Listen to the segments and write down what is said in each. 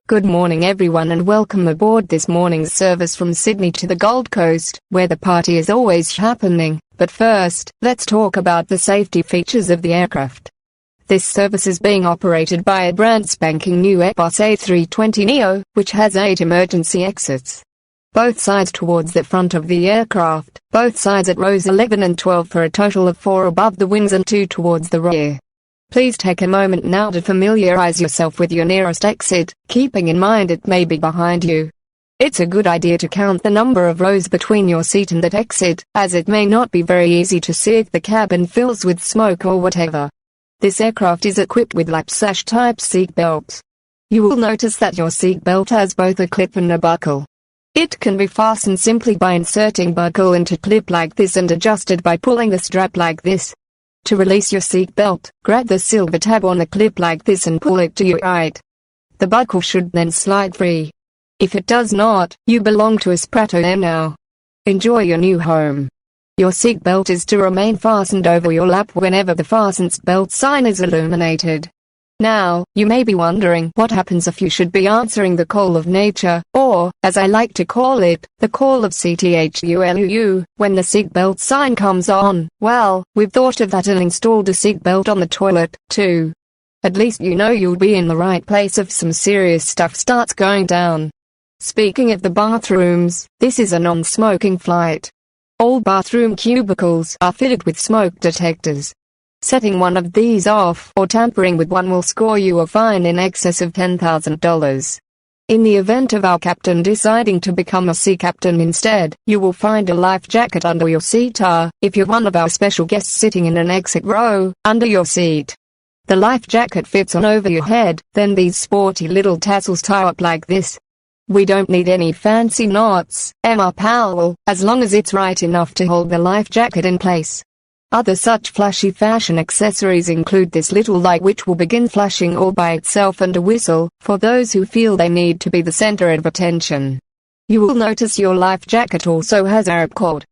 Good morning everyone and welcome aboard this morning's service from Sydney to the Gold Coast, where the party is always happening. But first, let's talk about the safety features of the aircraft. This service is being operated by a brand spanking new Airbus A320neo, which has 8 emergency exits. Both sides towards the front of the aircraft, both sides at rows 11 and 12 for a total of 4 above the wings and 2 towards the rear. Please take a moment now to familiarize yourself with your nearest exit, keeping in mind it may be behind you. It's a good idea to count the number of rows between your seat and that exit, as it may not be very easy to see if the cabin fills with smoke or whatever. This aircraft is equipped with lap-sash type seat belts. You will notice that your seat belt has both a clip and a buckle. It can be fastened simply by inserting buckle into clip like this and adjusted by pulling the strap like this. To release your seat belt, grab the silver tab on the clip like this and pull it to your right. The buckle should then slide free. If it does not, you belong to a Prato Air now. Enjoy your new home. Your seat belt is to remain fastened over your lap whenever the fasten belt sign is illuminated. Now, you may be wondering what happens if you should be answering the call of nature, or, as I like to call it, the call of CTHULU, when the seatbelt sign comes on. Well, we've thought of that and installed a seatbelt on the toilet, too. At least you know you'll be in the right place if some serious stuff starts going down. Speaking of the bathrooms, this is a non-smoking flight. All bathroom cubicles are fitted with smoke detectors. Setting one of these off or tampering with one will score you a fine in excess of $10,000. In the event of our captain deciding to become a sea captain instead, you will find a life jacket under your seat or, if you're one of our special guests sitting in an exit row, under your seat. The life jacket fits on over your head, then these sporty little tassels tie up like this. We don't need any fancy knots, Emma Powell, as long as it's right enough to hold the life jacket in place. Other such flashy fashion accessories include this little light which will begin flashing all by itself and a whistle, for those who feel they need to be the center of attention. You will notice your life jacket also has a ripcord.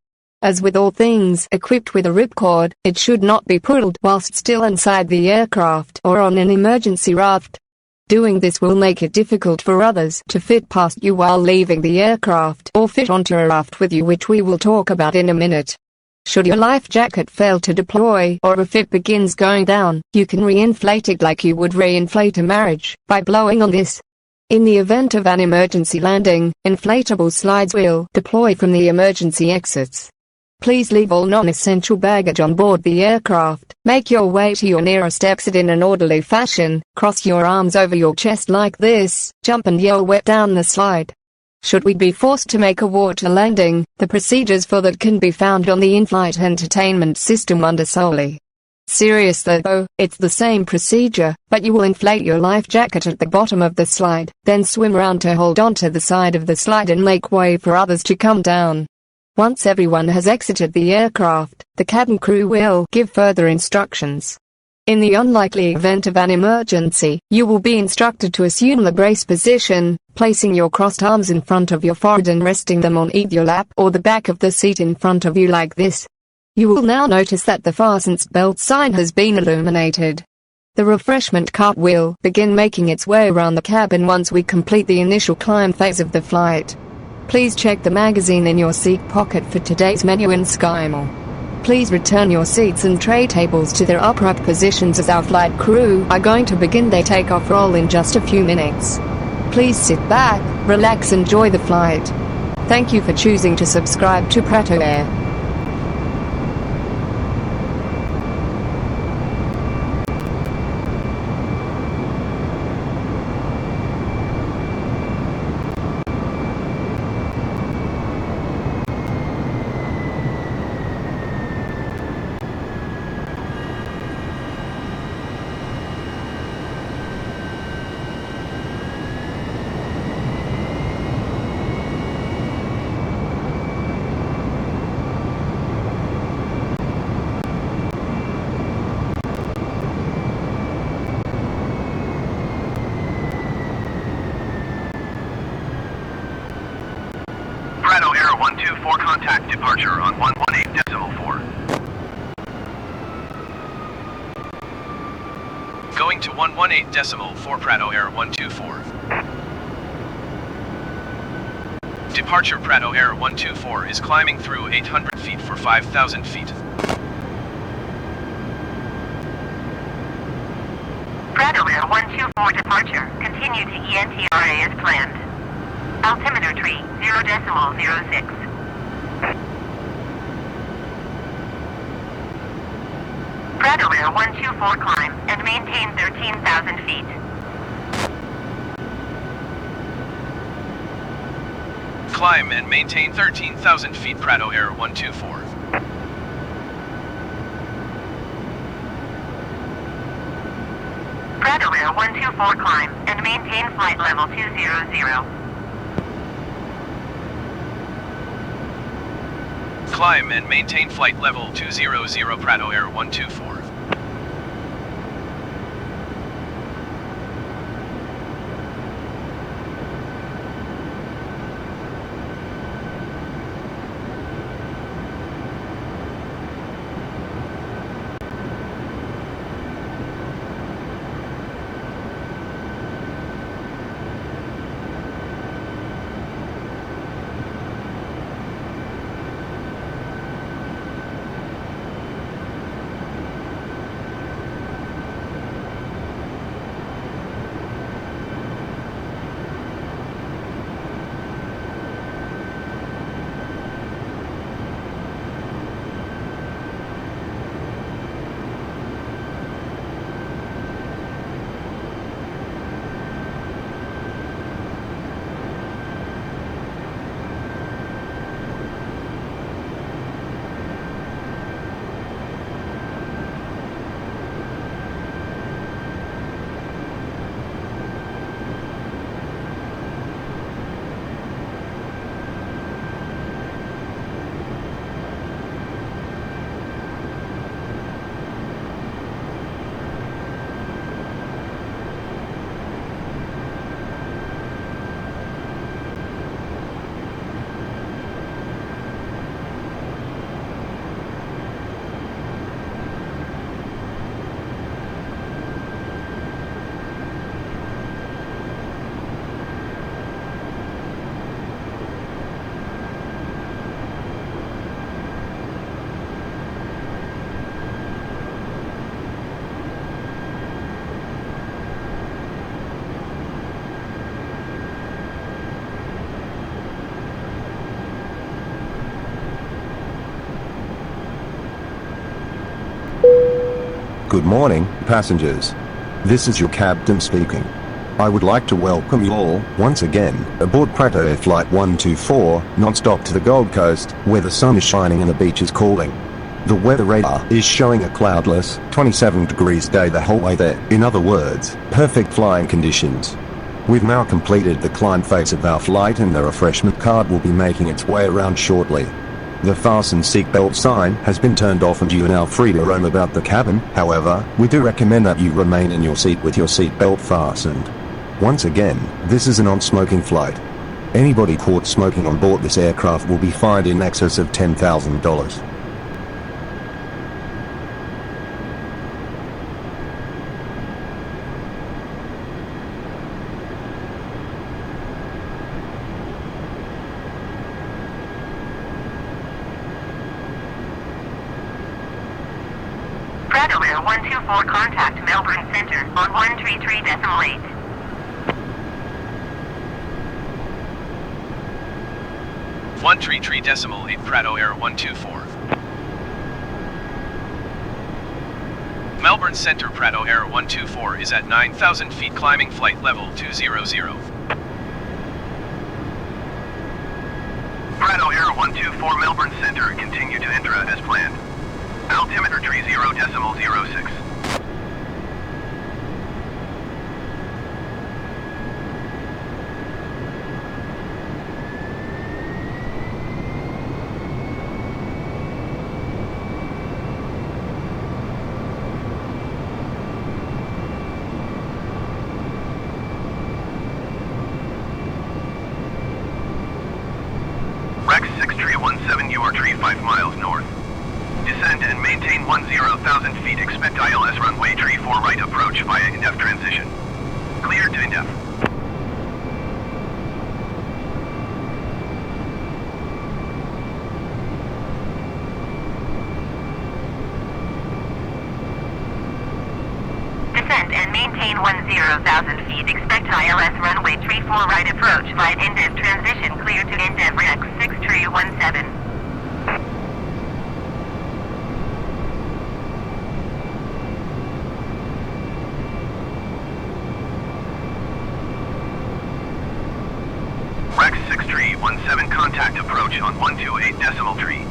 As with all things equipped with a ripcord, it should not be pulled whilst still inside the aircraft or on an emergency raft. Doing this will make it difficult for others to fit past you while leaving the aircraft or fit onto a raft with you, which we will talk about in a minute. Should your life jacket fail to deploy or if it begins going down, you can re-inflate it like you would re-inflate a marriage, by blowing on this. In the event of an emergency landing, inflatable slides will deploy from the emergency exits. Please leave all non-essential baggage on board the aircraft, make your way to your nearest exit in an orderly fashion, cross your arms over your chest like this, jump and yell wet down the slide. Should we be forced to make a water landing, the procedures for that can be found on the in-flight entertainment system under Solely. Seriously though, it's the same procedure, but you will inflate your life jacket at the bottom of the slide, then swim around to hold onto the side of the slide and make way for others to come down. Once everyone has exited the aircraft, the cabin crew will give further instructions. In the unlikely event of an emergency, you will be instructed to assume the brace position, placing your crossed arms in front of your forehead and resting them on either your lap or the back of the seat in front of you like this. You will now notice that the fasten belt sign has been illuminated. The refreshment cart will begin making its way around the cabin once we complete the initial climb phase of the flight. Please check the magazine in your seat pocket for today's menu in SkyMall. Please return your seats and tray tables to their upright positions as our flight crew are going to begin their takeoff roll in just a few minutes. Please sit back, relax, enjoy the flight. Thank you for choosing to subscribe to Prato Air. Prato Air 124 contact departure on 118.4. Going to 118.4 Prato Air 124. Departure Prado Air 124 is climbing through 800 feet for 5,000 feet. Prado Air 124 departure. Continue to ENTRA as planned. Altimeter tree 0.06. Prado Air 124 climb and maintain 13,000 feet. Climb and maintain 13,000 feet Prado Air 124. Prado Air 124 climb and maintain flight level 200. Climb and maintain flight level 200 Prado Air 124. Good morning, passengers. This is your captain speaking. I would like to welcome you all, once again, aboard Prado Air Flight 124, non-stop to the Gold Coast, where the sun is shining and the beach is calling. The weather radar is showing a cloudless, 27 degrees day the whole way there. In other words, perfect flying conditions. We've now completed the climb phase of our flight and the refreshment cart will be making its way around shortly. The fasten seatbelt sign has been turned off and you are now free to roam about the cabin. However, we do recommend that you remain in your seat with your seatbelt fastened. Once again, this is a non-smoking flight. Anybody caught smoking on board this aircraft will be fined in excess of $10,000. Prado Air 124 contact Melbourne Centre on 133.8. 133.8 Prado Air 124. Melbourne Centre Prado Air 124 is at 9,000 feet climbing flight level 200. Prado Air 124 Melbourne Centre continue to Intl as planned. Altimeter tree 0.06. Rex 6317, you are tree 5 miles north. Descend and maintain 10,000 feet. Expect ILS runway tree 4 right approach via Intl transition. Cleared to Intl. feet. Expect ILS runway 34 right approach via Intl transition clear to Intl Rex 6317. Rex 6317, contact approach on 128 decimal tree.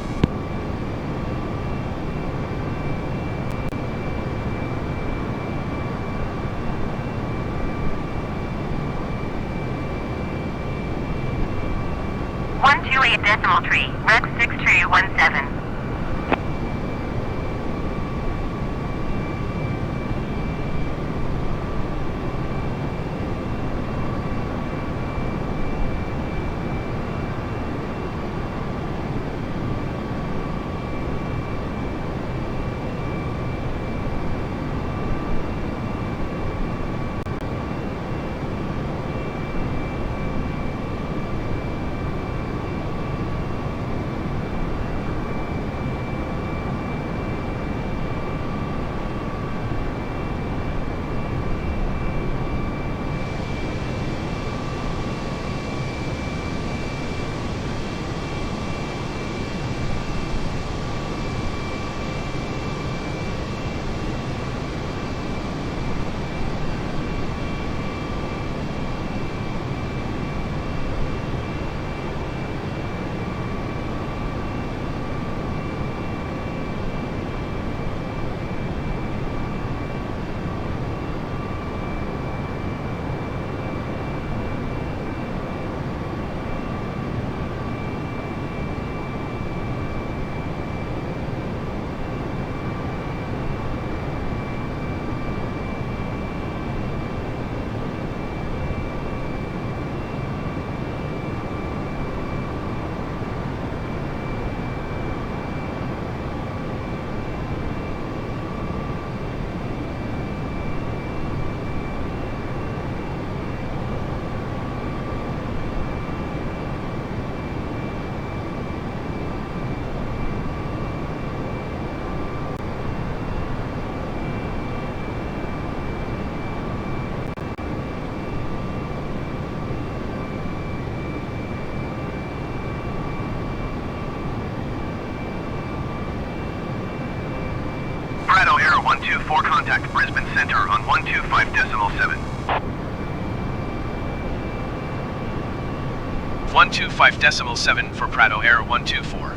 Decimal tree, Rex 6317. Prado Air 124, contact Brisbane Center on 125 decimal 7. 125 decimal 7 for Prado Air 124.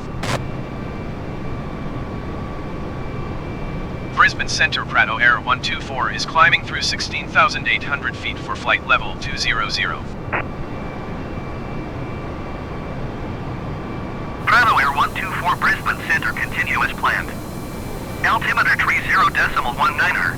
Brisbane Center Prado Air 124 is climbing through 16,800 feet for flight level 200. Prado Air 124 Brisbane Center, continue as planned. Altimeter tree 0 decimal 19er.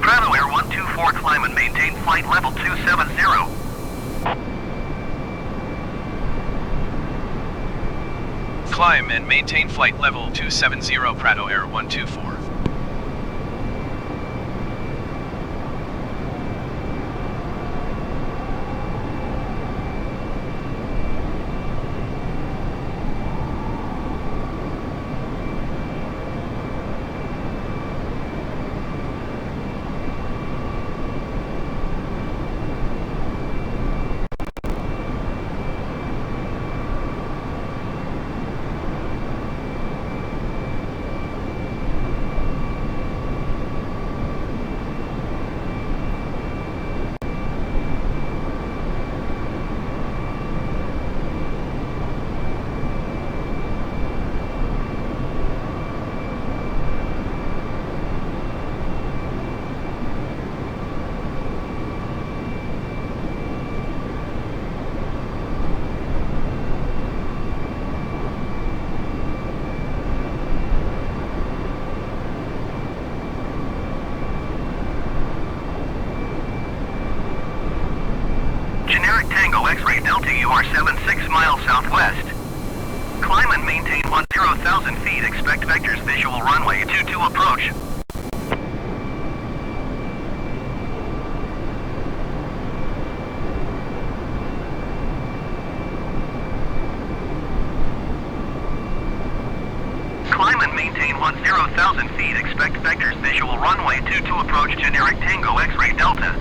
Prado Air 124, climb and maintain flight level 270. Climb and maintain flight level 270 Prado Air 124. Generic Tango X-Ray Delta, you are 76 miles southwest. Climb and maintain 10,000 feet. Expect vectors visual runway 22 approach. Climb and maintain 10,000 feet. Expect vectors visual runway 22 approach. Generic Tango X-Ray Delta.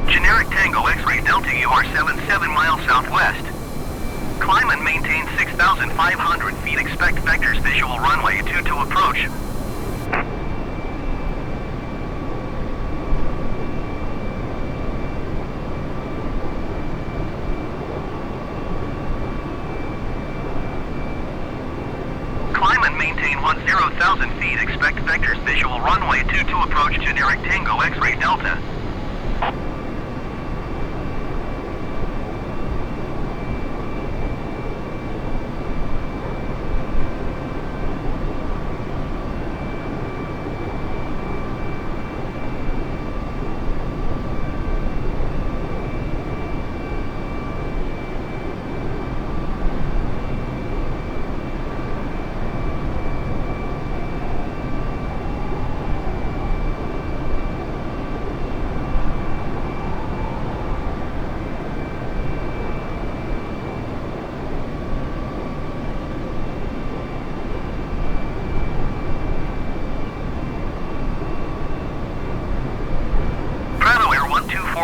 Generic Tango X-Ray Delta, you are 77 miles southwest. Climb and maintain 6,500 feet. Expect vectors visual runway 22 approach. Climb and maintain 10,000 feet. Expect vectors visual runway 22 approach. Generic Tango X-Ray Delta.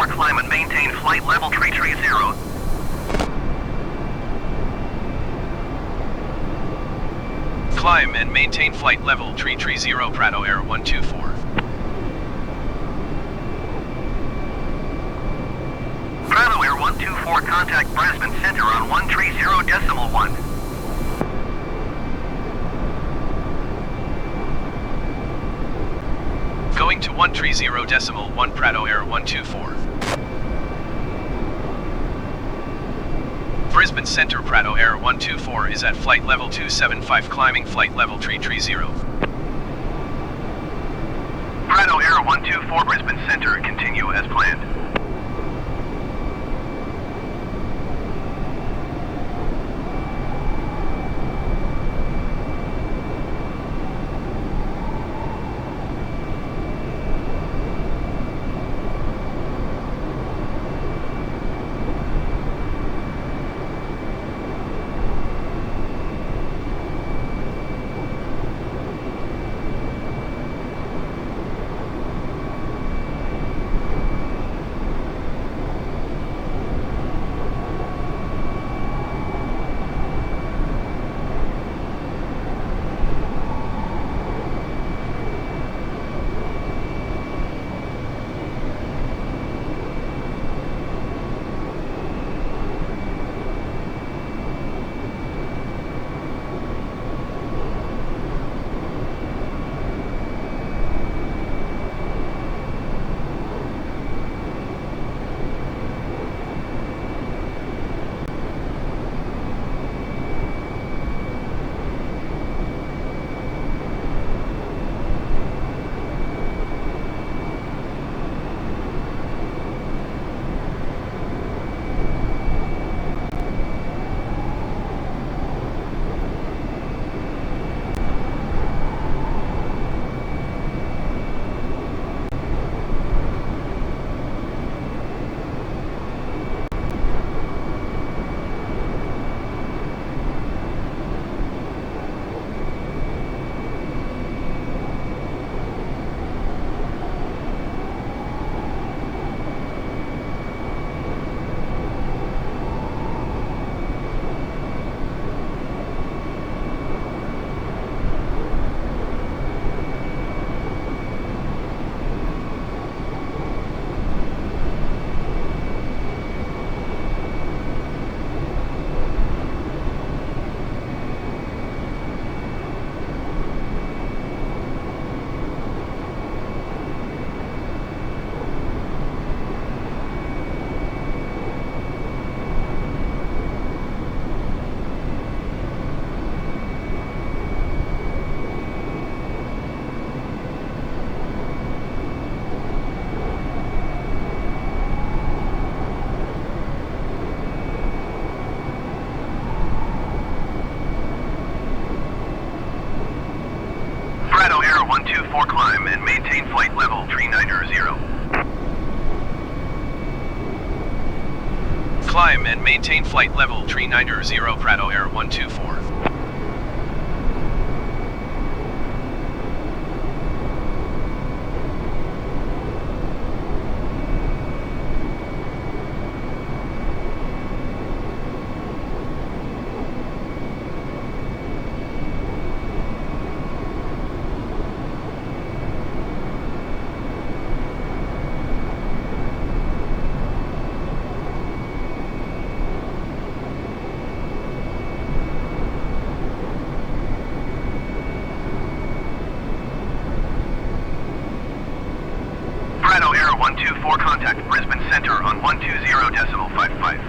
Climb and maintain flight level 330. Climb and maintain flight level 330 Prato Air 124. Prato Air 124, contact Brisbane Center on 130.1. Going to 130.1 Prato Air 124. Brisbane Center Prato Air 124 is at flight level 275, climbing flight level 330. Prato Air 124 Brisbane Center, continue as planned. 124 climb and maintain flight level 390. Climb and maintain flight level 390 Prato Air 124. Prato Air 124 contact Brisbane Center on 120.55.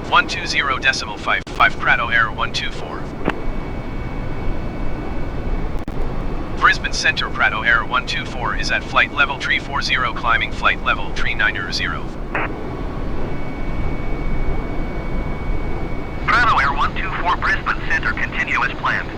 120.55 Prato Air 124. Brisbane Center Prato Air 124 is at flight level 340 climbing flight level 390. Prato Air 124 Brisbane Center continue as planned.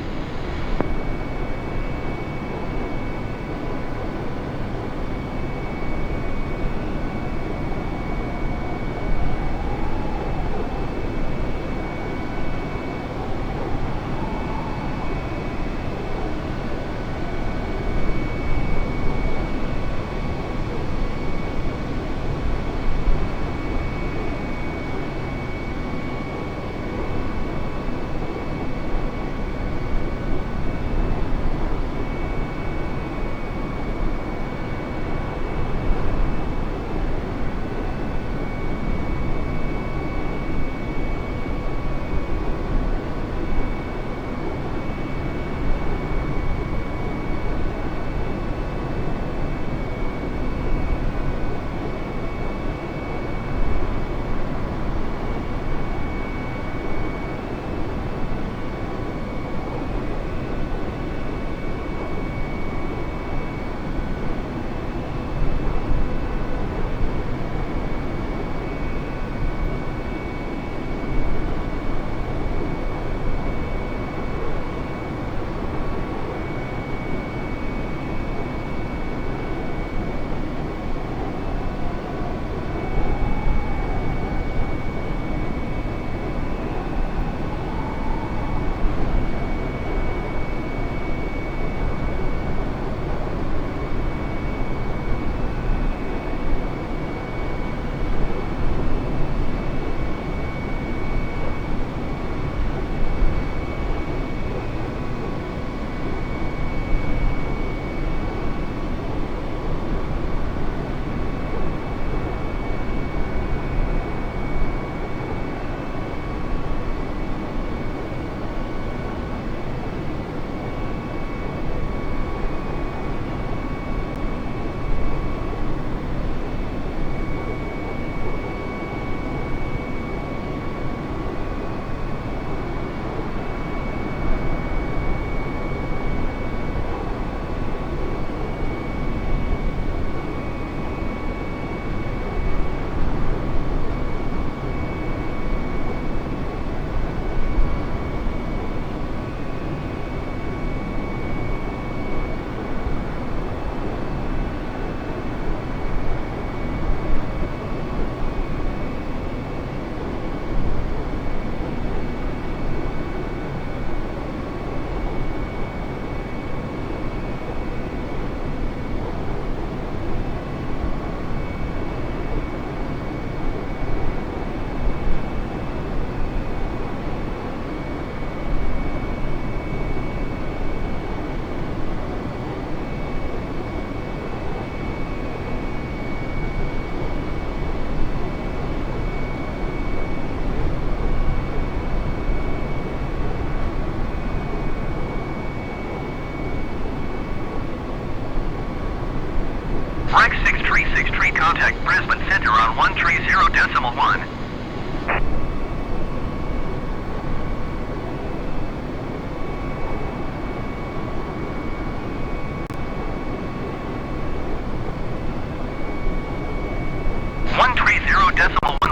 Frank 6363 contact Brisbane Center on 130.1.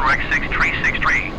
Rex 6363.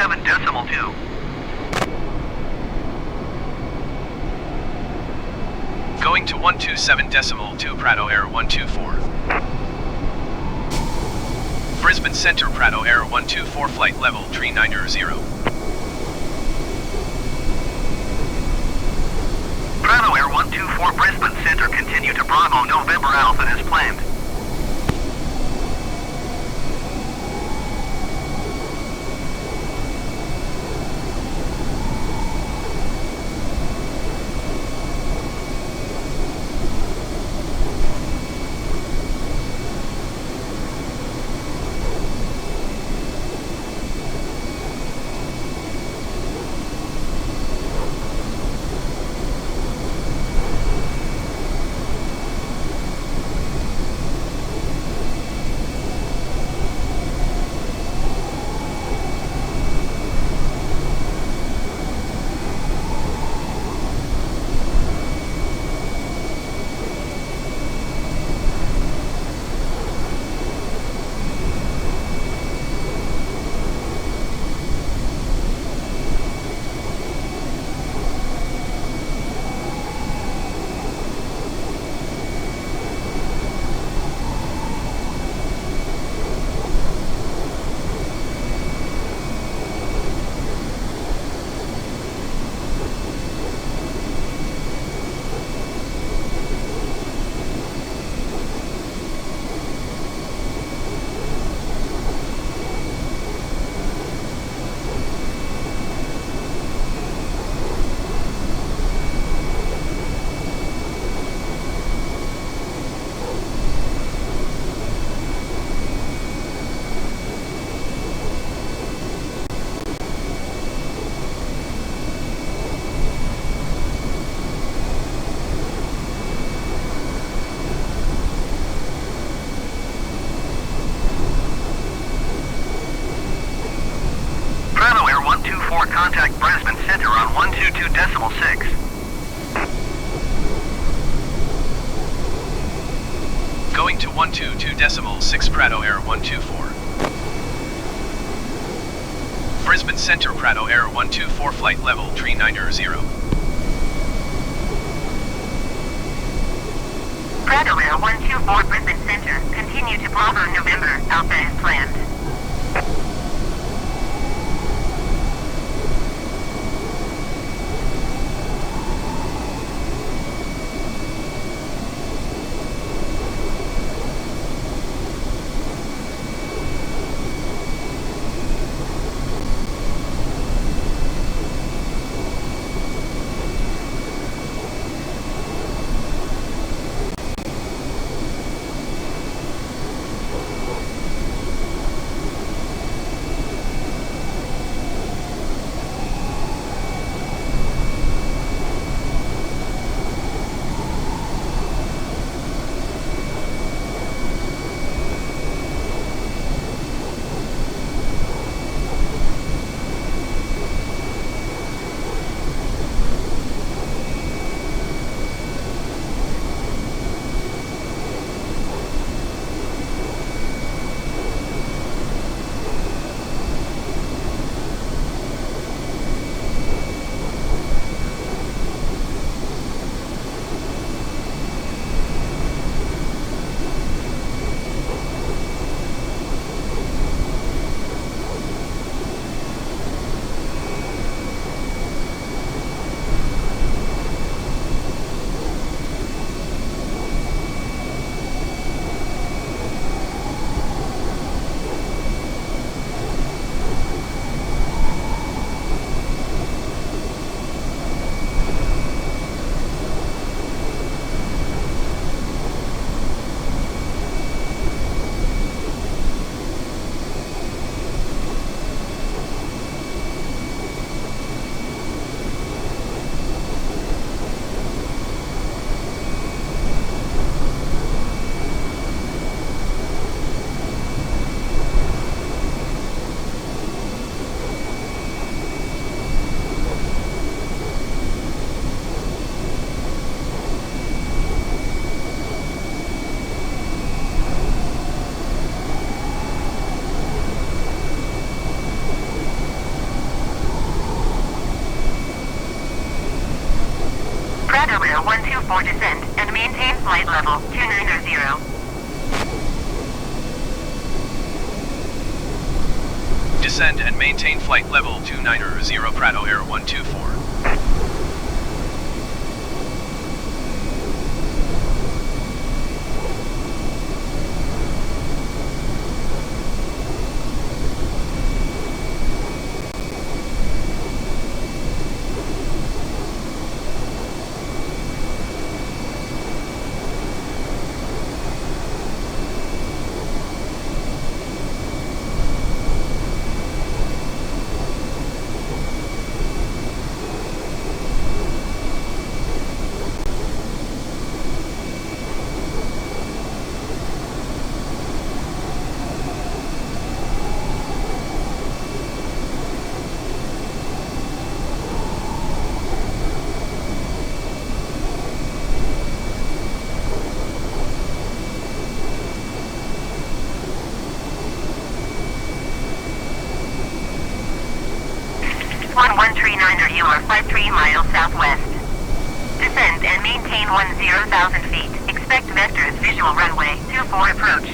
127.2. Going to 127.2 Prado Air 124. Brisbane Centre Prado Air 124 flight level 390. Prado Air 124 Brisbane Centre, continue to Bravo November Alpha as planned. Contact Brisbane Centre on 122.6. Going to 122.6 Prado Air 124. Brisbane Centre Prado Air 124 flight level 390. Prado Air 124 Brisbane Centre, continue to Bravo November Alpha as planned. Prado Air 124 descend and maintain flight level 290. Descend and maintain flight level 290 Prado Air 124. You are flight 3 miles southwest. Descend and maintain 10,000 feet. Expect vectors visual runway 24 approach.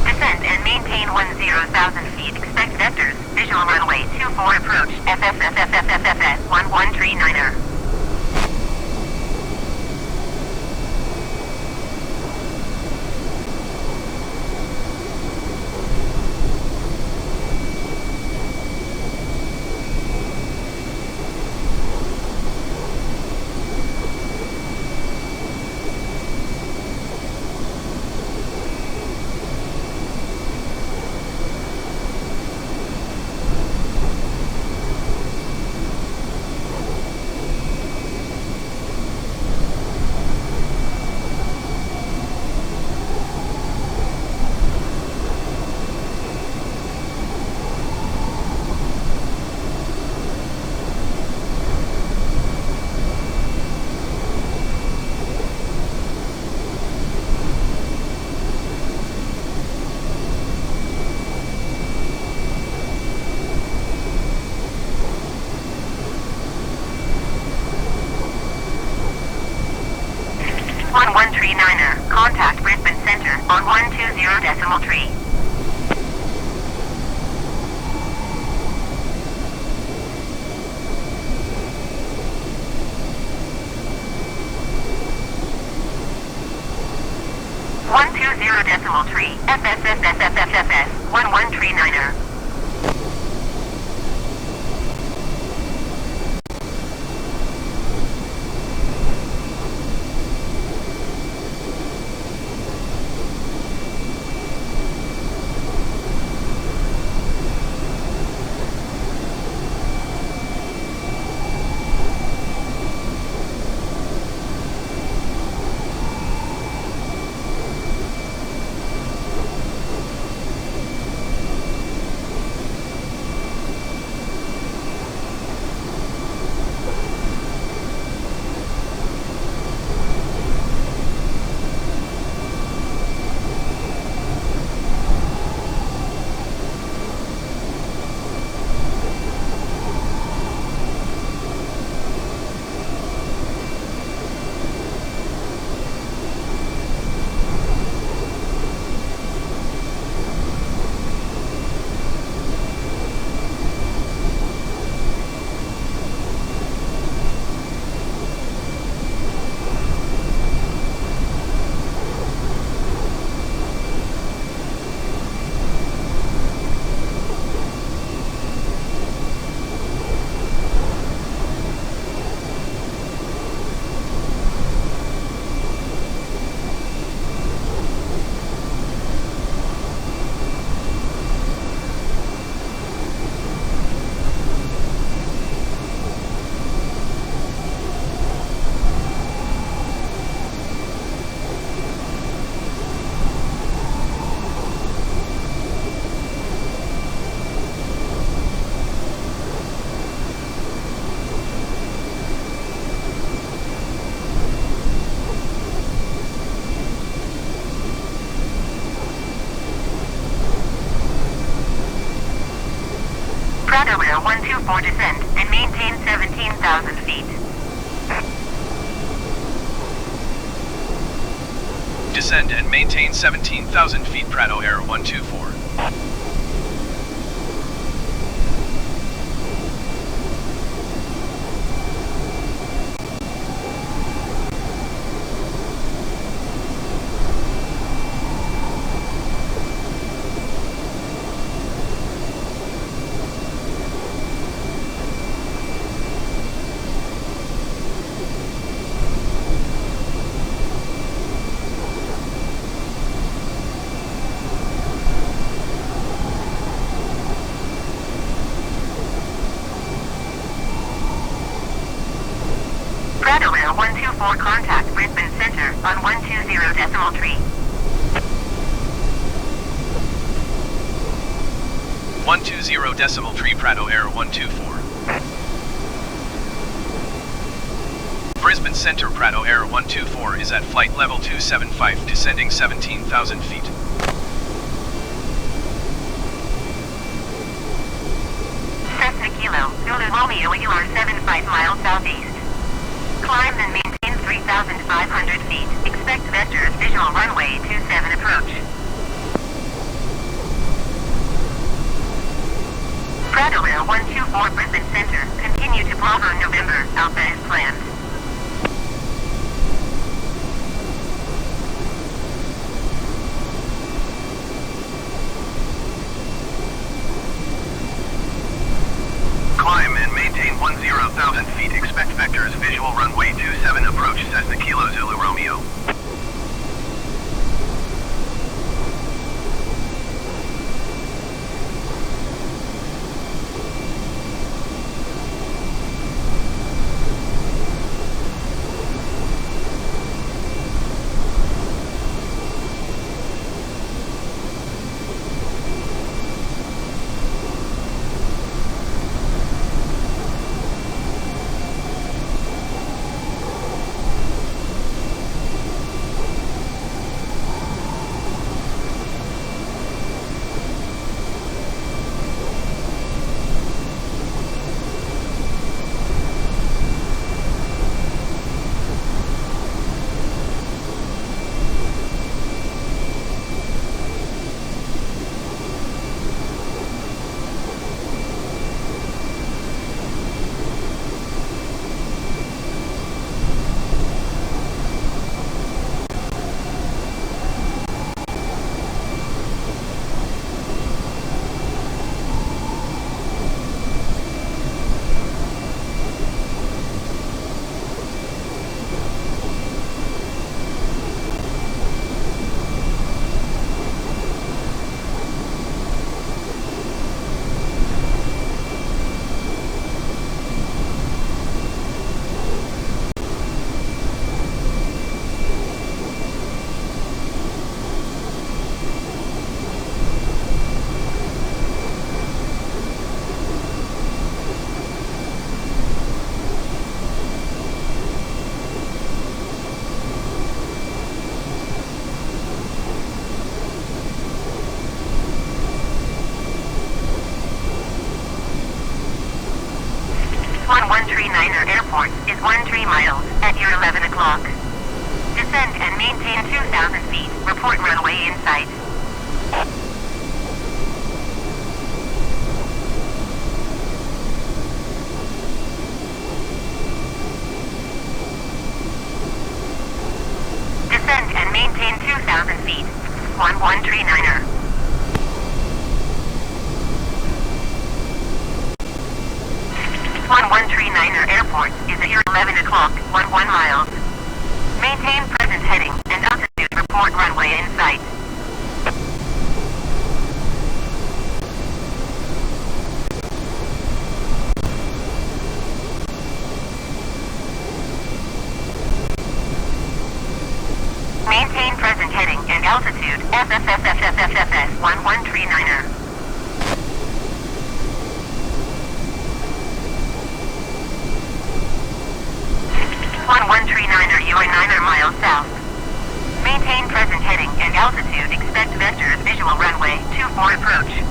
Descend and maintain 10,000 feet. Expect vectors visual runway 24 approach. FFFFFFF 1139er. Contact Brisbane Center on 120.3. FFFFFFF 1139er. for descent and maintain 17,000 feet. Descend and maintain 17,000 feet, Prato Air 124. Prato Air 124, contact Brisbane Center on 120.3. 120.3, Prato Air 124. Brisbane Center, Prato Air 124 is at flight level 275, descending 17,000 feet. Cessna Kilo, Zulu Romeo, you are 75 miles southeast. Climb and maintain 3,500 feet. Expect vectors visual runway 27 approach. Prato Air 124 Brisbane Center, continue to Bravo November, Alpha as planned. Climb and maintain 10,000 feet. Expect vectors visual runway 27 approach. Cessna Kilo Zulu Romeo. Airport is 13 miles at your 11 o'clock. Descend and maintain 2,000 feet. Report runway in sight. Descend and maintain 2,000 feet. 1139er. Airport is at your 11 o'clock, 11 miles. Maintain present heading and altitude. Report runway in sight. Maintain present heading and altitude. FFFFFFFS 1139er. 1139er, you are 9 miles south. Maintain present heading and altitude. Expect vectors visual runway 24 approach.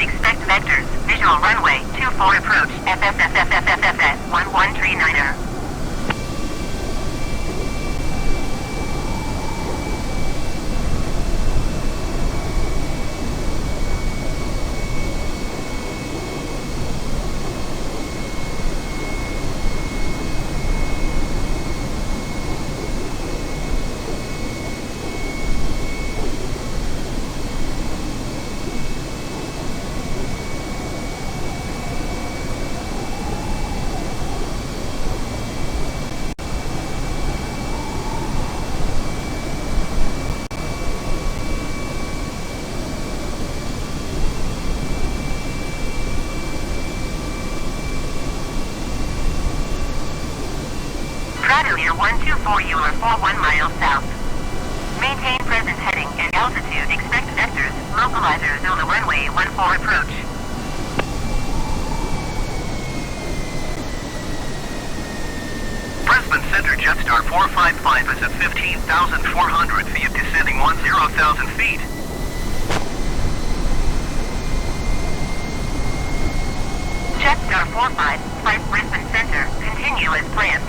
expect vectors, visual runway, 24 approach, FFFFFFFS 1139er. Clear 124, you are 41 miles south. Maintain present heading and altitude. Expect vectors. Localizer Zulu runway 14 approach. Brisbane Center Jetstar 455 is at 15,400 feet, descending 10,000 feet. Jetstar 455 Brisbane Center, continue as planned.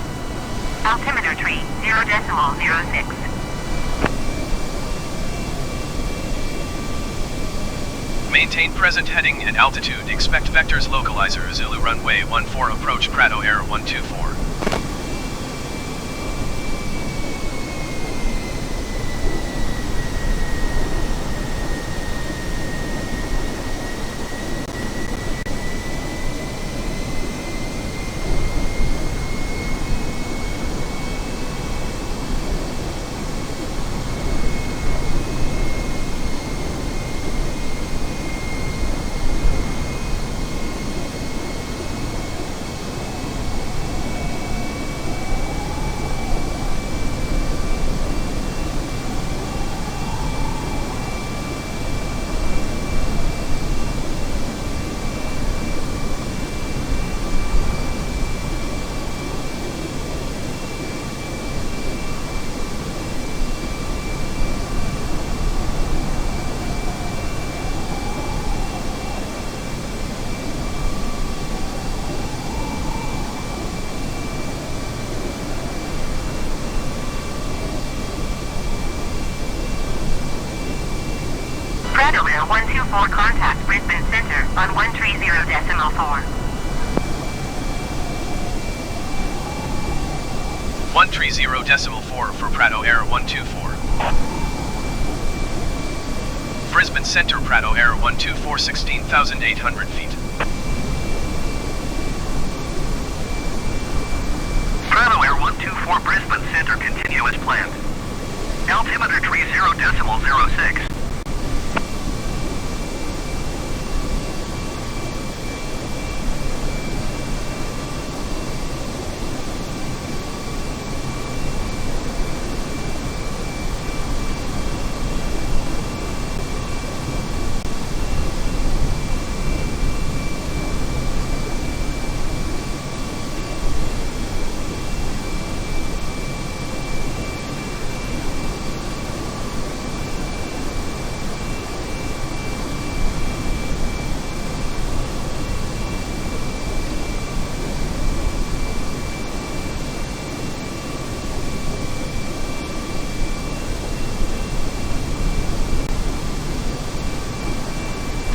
Altimeter tree, 0.06. Maintain present heading and altitude. Expect vectors. Localizer Zulu runway 14 approach. Prado Air 124. Prado Air 124, contact Brisbane Center on 130.4. 130.4 for Prado Air 124. Brisbane Center, Prado Air 124, 16,800 feet. Prado Air 124 Brisbane Center, continue as planned. Altimeter tree 0.06.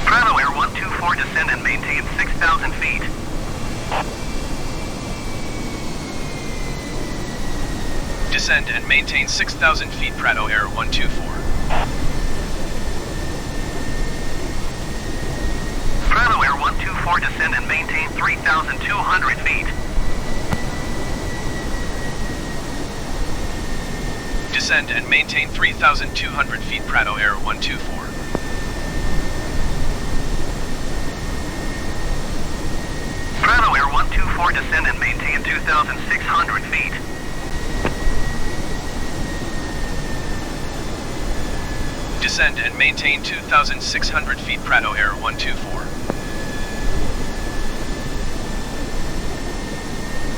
Prado Air 124, descend and maintain 6,000 feet. Descend and maintain 6,000 feet. Prado Air 124. Prado Air 124, descend and maintain 3,200 feet. Descend and maintain 3,200 feet. Prado Air 124. Prado Air 124, descend and maintain 2,600 feet. Descend and maintain 2,600 feet. Prado Air 124.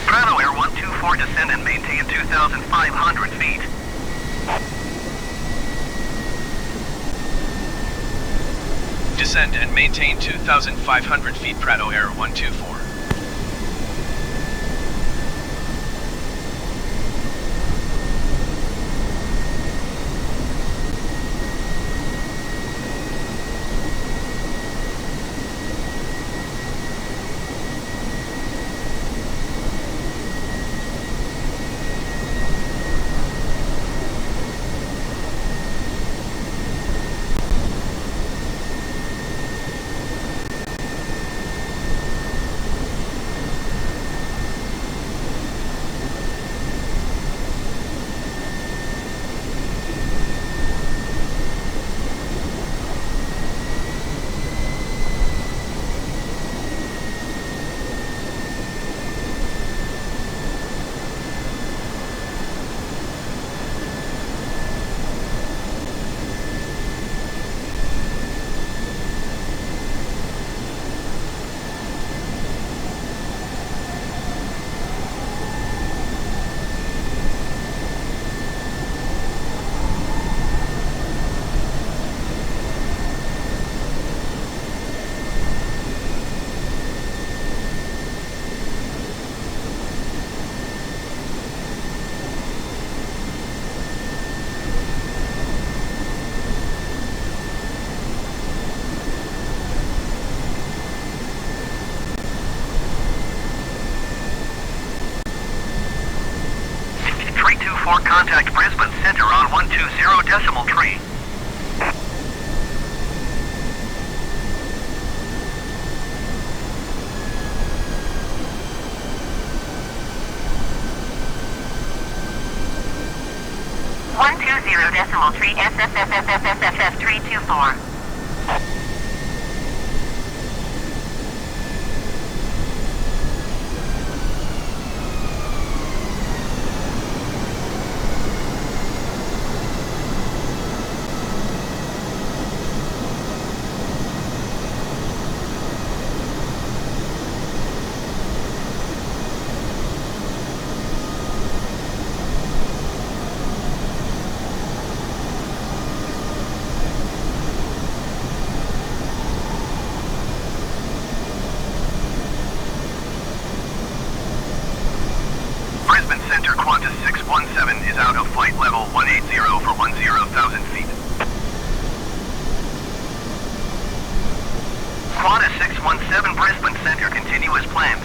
Prado Air 124, descend and maintain 2,500 feet. Descend and maintain 2,500 feet Prato Air 124. Contact Brisbane Center on 120 decimal tree. decimal tree SSSSSSSS 324. Center Qantas 617 is out of flight level 180 for 10,000 feet. Qantas 617 Brisbane Center, continue as planned.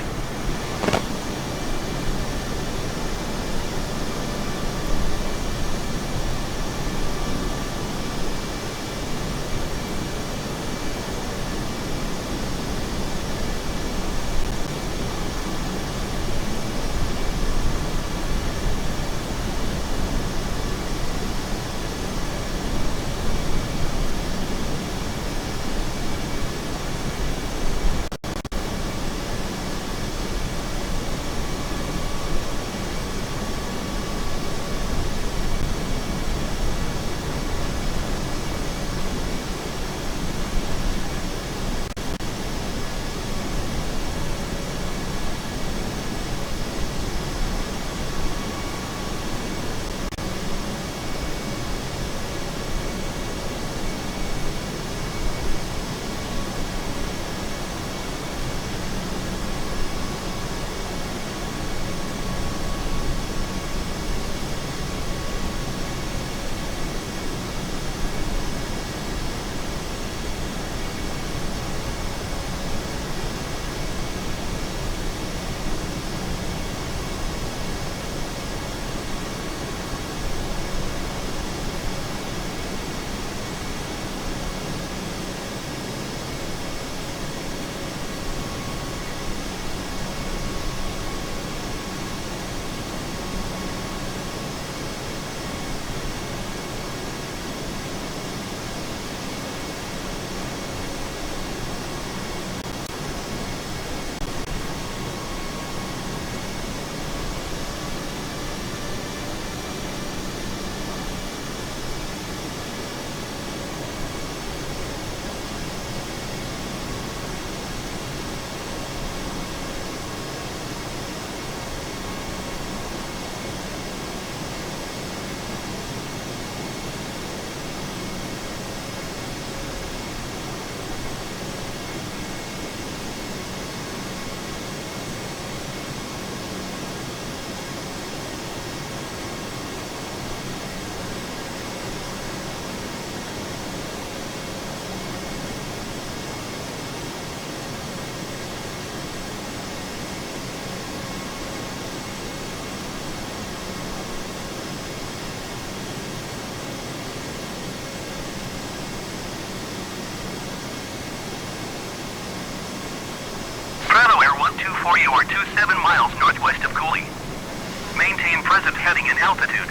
124, you are 27 miles northwest of Cooley. Maintain present heading and altitude.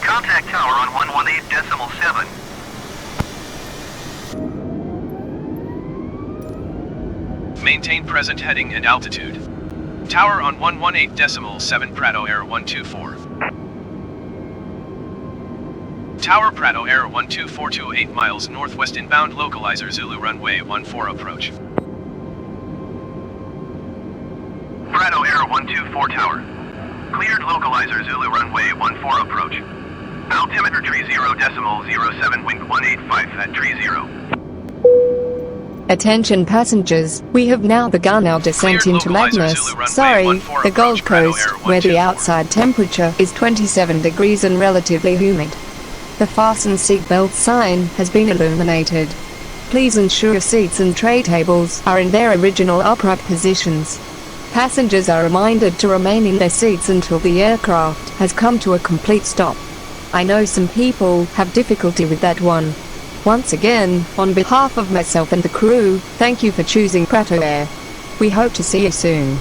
Contact tower on 118.7. Maintain present heading and altitude. Tower on 118.7 Prato Air 124. Tower Prato Air 124 8 miles northwest inbound localizer Zulu runway 14 approach. Prato Air 124 tower. Cleared localizer Zulu runway 14 approach. Altimeter tree 0.07 wind 185 at tree 0. Attention passengers, we have now begun our descent Cleared into localizer Magnus, Zulu runway sorry, 14 the approach, Gold Prato Coast, Air where the 124. outside temperature is 27 degrees and relatively humid. The fasten seatbelt sign has been illuminated. Please ensure your seats and tray tables are in their original upright positions. Passengers are reminded to remain in their seats until the aircraft has come to a complete stop. I know some people have difficulty with that one. Once again, on behalf of myself and the crew, thank you for choosing Prato Air. We hope to see you soon.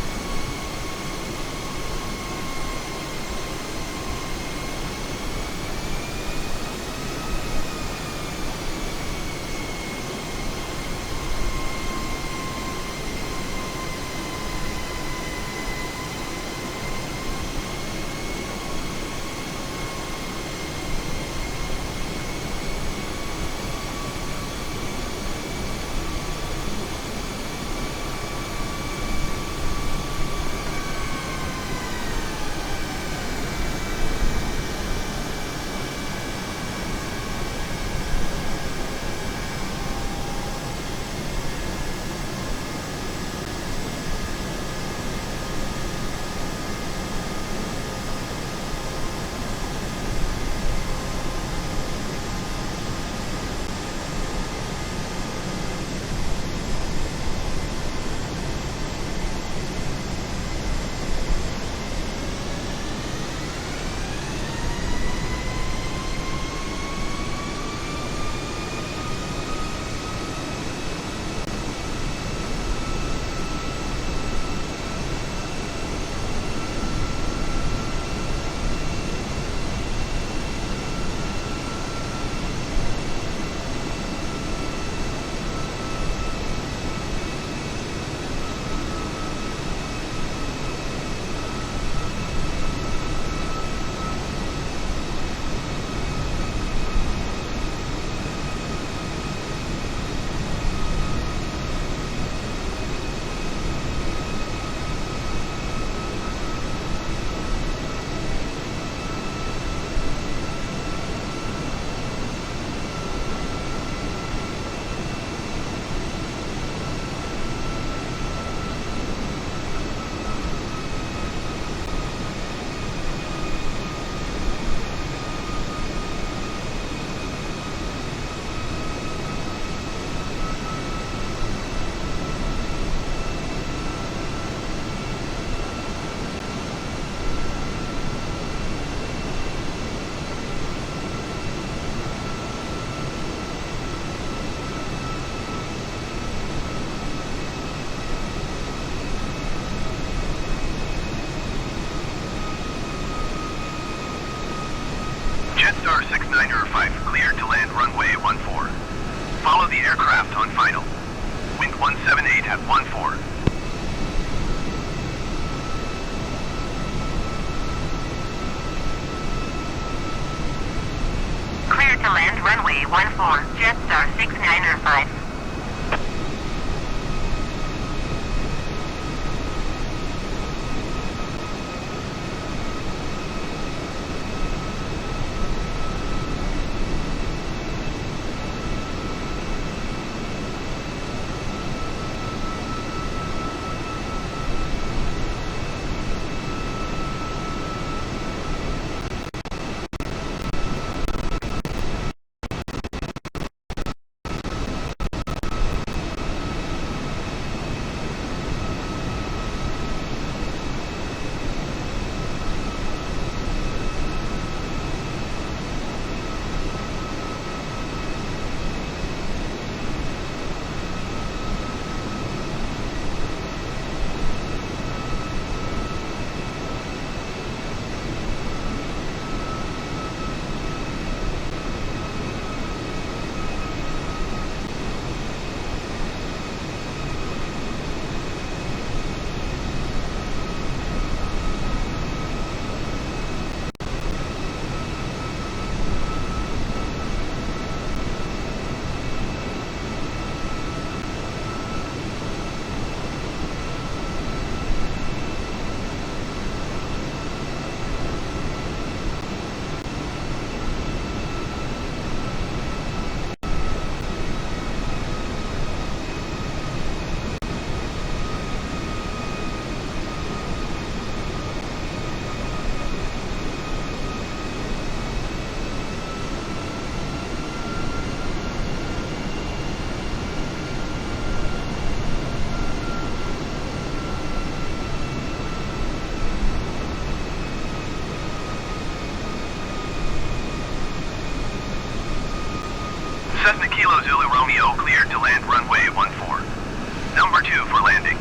Number 2 for landing.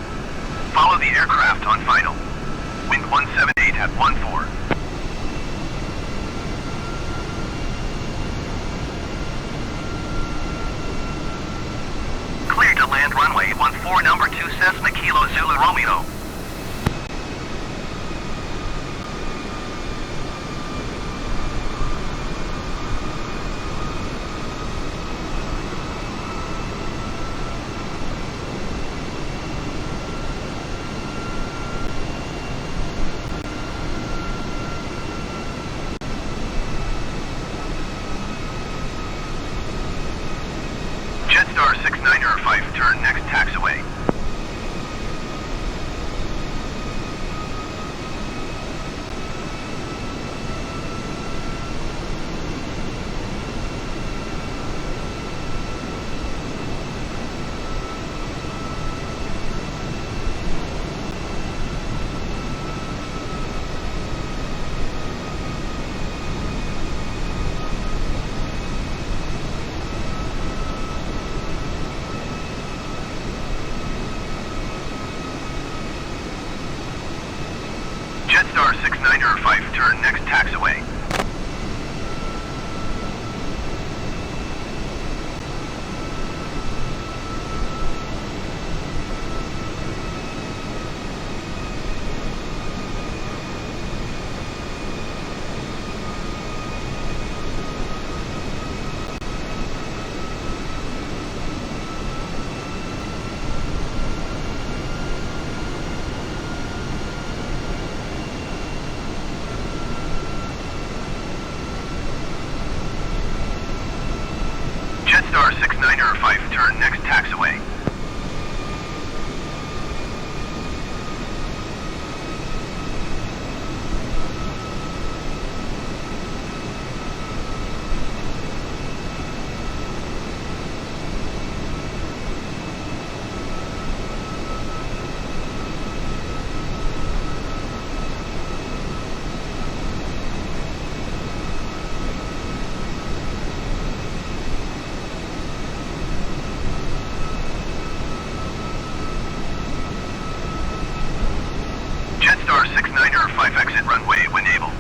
Follow the aircraft on final. Wind 178 at 14. Clear to land runway 14, number 2 Cessna Kilo Zulu Romeo. Jetstar 6905, turn next taxiway. Jetstar 6905, turn next taxiway. Jetstar 6905, turn next taxiway. Jetstar 6905, exit runway when able.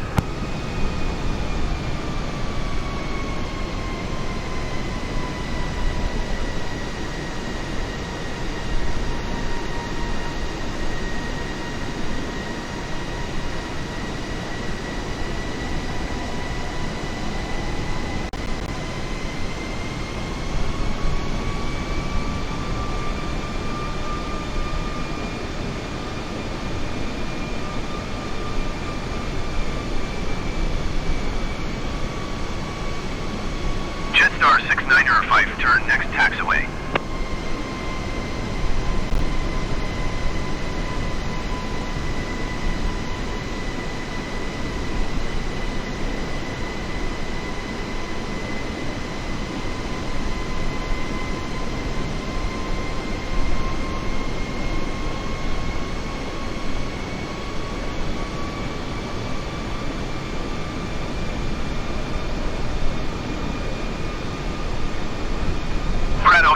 Jetstar 6905, turn next taxiway.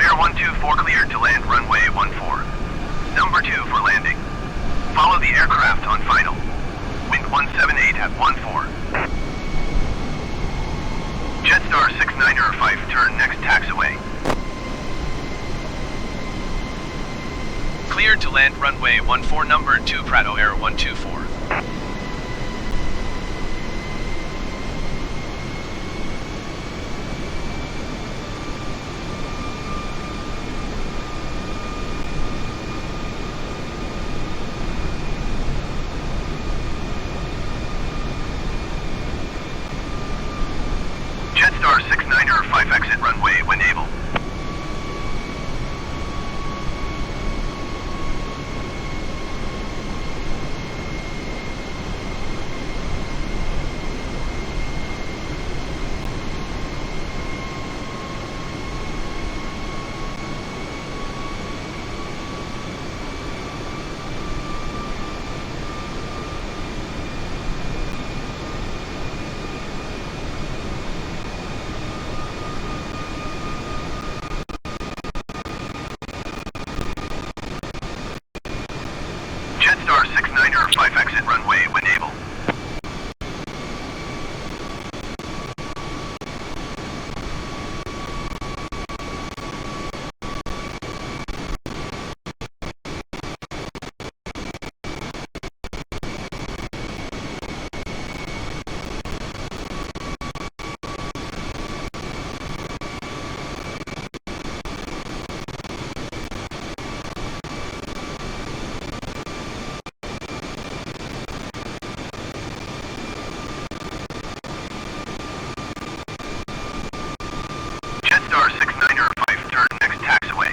Air 124 cleared to land runway 14. Number 2 for landing. Follow the aircraft on final. Wind 178 at 14. Jetstar 6905, turn next taxiway. Cleared to land runway 14, number 2 Prato Air 124. Jetstar 6905, exit runway when able. 69er 5 exit runway when able. Jetstar 69er 5, turn next taxiway.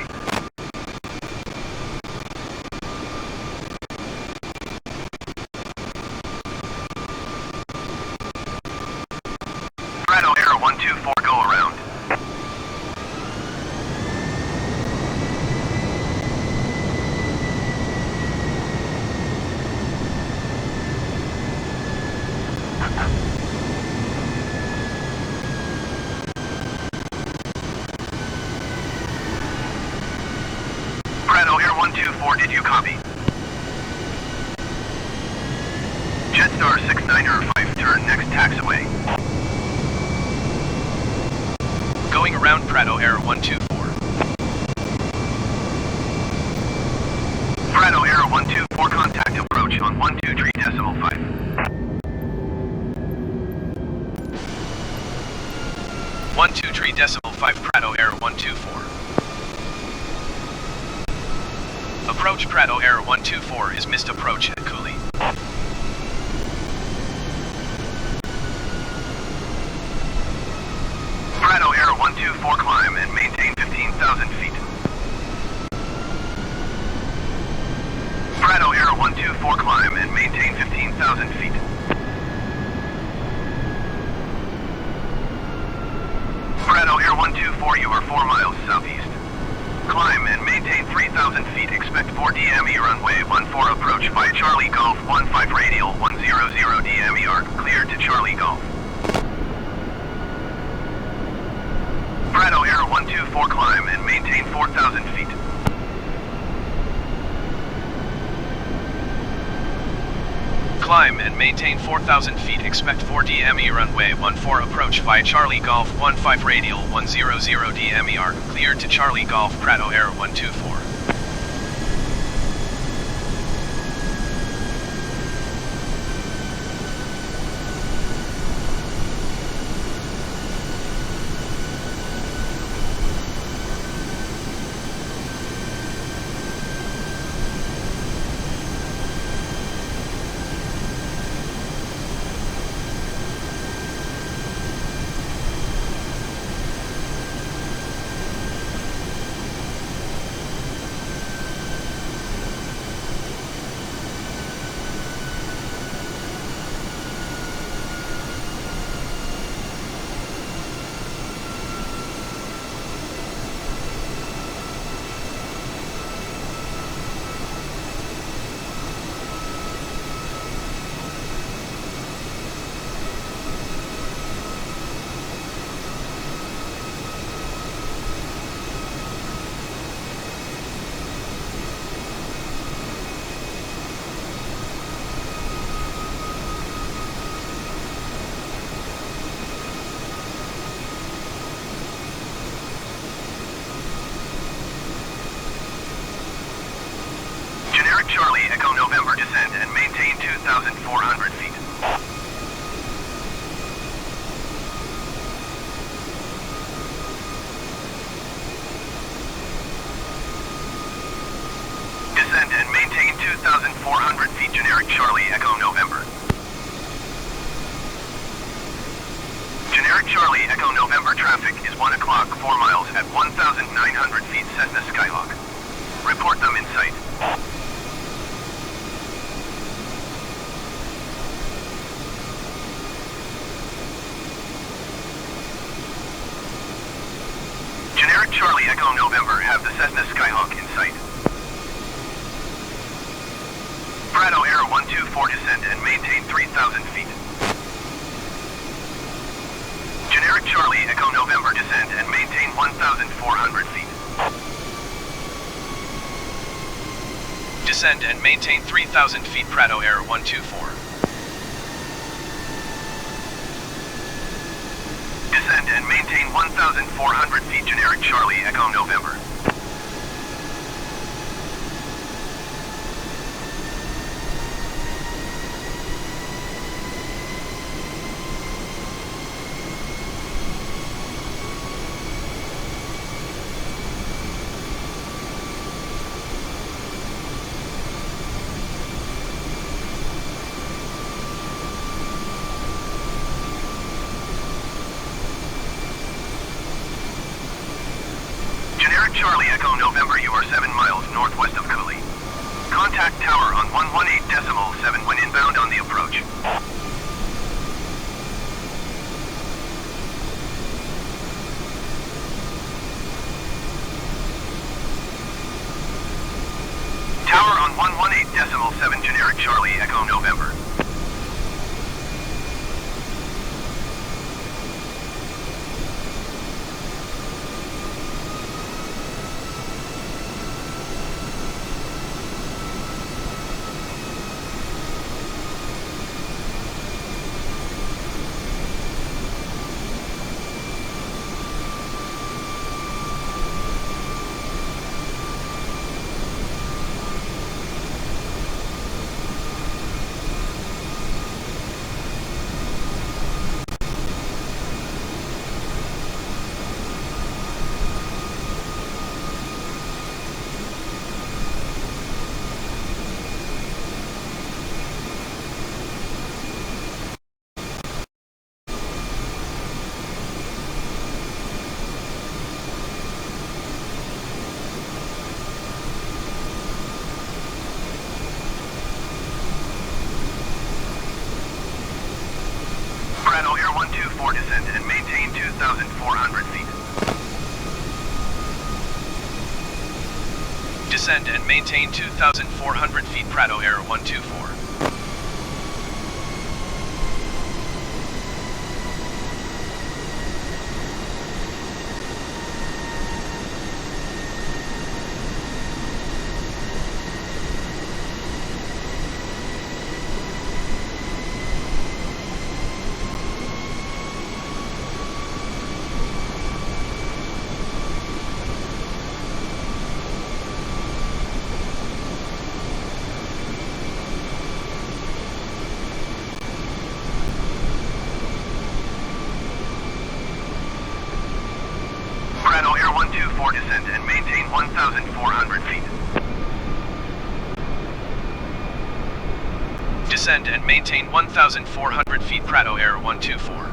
Prado Air 124, go around. Prado Air 124, did you copy? Jetstar 69er 5, turn next taxiway. Going around Prado Air 124. Prado Air 124, contact approach on 123.5. 123.5 Prado Air 124. Approach Prado Air 124 is missed approach at Cooley. Prado Air 124, climb and maintain 15,000 feet. Prado Air 124, climb and maintain 15,000 feet. Prado Air 124, you are 4 miles southeast. Climb and maintain 3,000 feet. Expect 4 DME runway 14 approach via Charlie Golf 15 radial 100 DME arc cleared to Charlie Golf. Prado Air 124, climb and maintain 4,000 feet. Climb and maintain 4,000 feet. Expect 4 DME runway 14 approach via Charlie Golf 15 radial 100 DME arc cleared to Charlie Golf Prado Air 124. Charlie Echo November, descend and maintain 2,400 feet. Descend and maintain 2,400 feet. Generic Charlie Echo November. Generic Charlie Echo November, traffic is 1 o'clock 4 miles at 1,900 feet Cessna Skyhawk. Report them in sight. Generic Charlie Echo November, have the Cessna Skyhawk in sight. Prado Air 124, descend and maintain 3,000 feet. Generic Charlie Echo November, descend and maintain 1,400 feet. Descend and maintain 3,000 feet Prato Air 124. Descend and maintain 1,400 feet generic Charlie Echo November. Generic Charlie Echo November, you are 7 miles northwest of Cooley. Contact tower on 118.7 when inbound on the approach. Tower on 118.7 generic Charlie Echo November. Prato Air 124 descend and maintain 2,400 feet. Descend and maintain 2,400 feet Prato Air 124. Prato Air 124 descend and maintain 1,400 feet. Descend and maintain 1,400 feet Prato Air 124.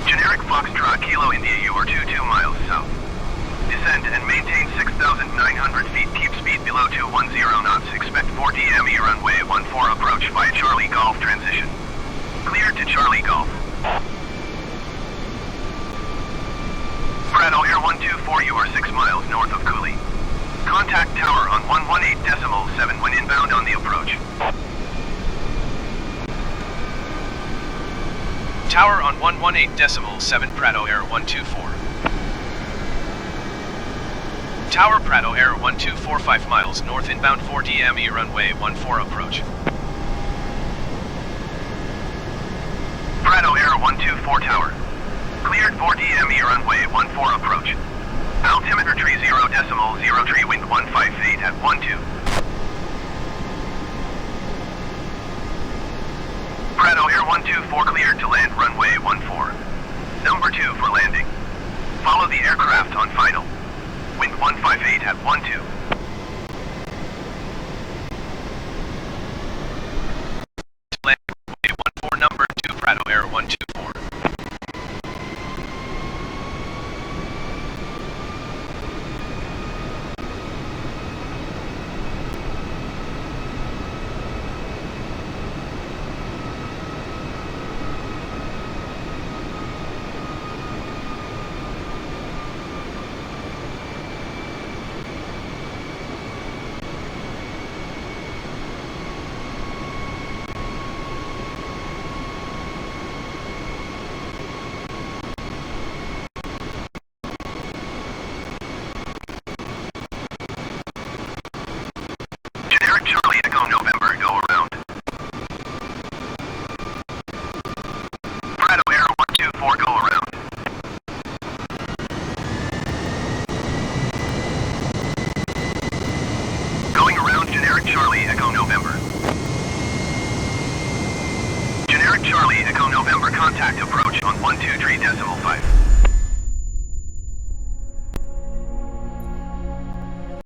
Generic Foxtrot Kilo India, you are 22 miles south. Descend and maintain 6,900 feet. Keep speed below 210 knots. Expect 4 DME runway 14 approach via Charlie Golf transition. Cleared to Charlie Golf. Prato Air 124, you are 6 miles north of Cooley. Contact tower on 118.7 when inbound on the approach. Tower on 118.7 Prato Air 124. Tower Prato Air 124 5 miles north inbound 4 DME runway 14 approach. Prato Air 124 tower. Cleared 4 DME runway 14 approach. Altimeter tree 0.03 wind 158 at 12. Prato Air 124 cleared to land runway 14. Number 2 for landing. Follow the aircraft on final. Wind 158 at 12. Land runway 14 number 2 Prato Air 124. contact approach on 123.5.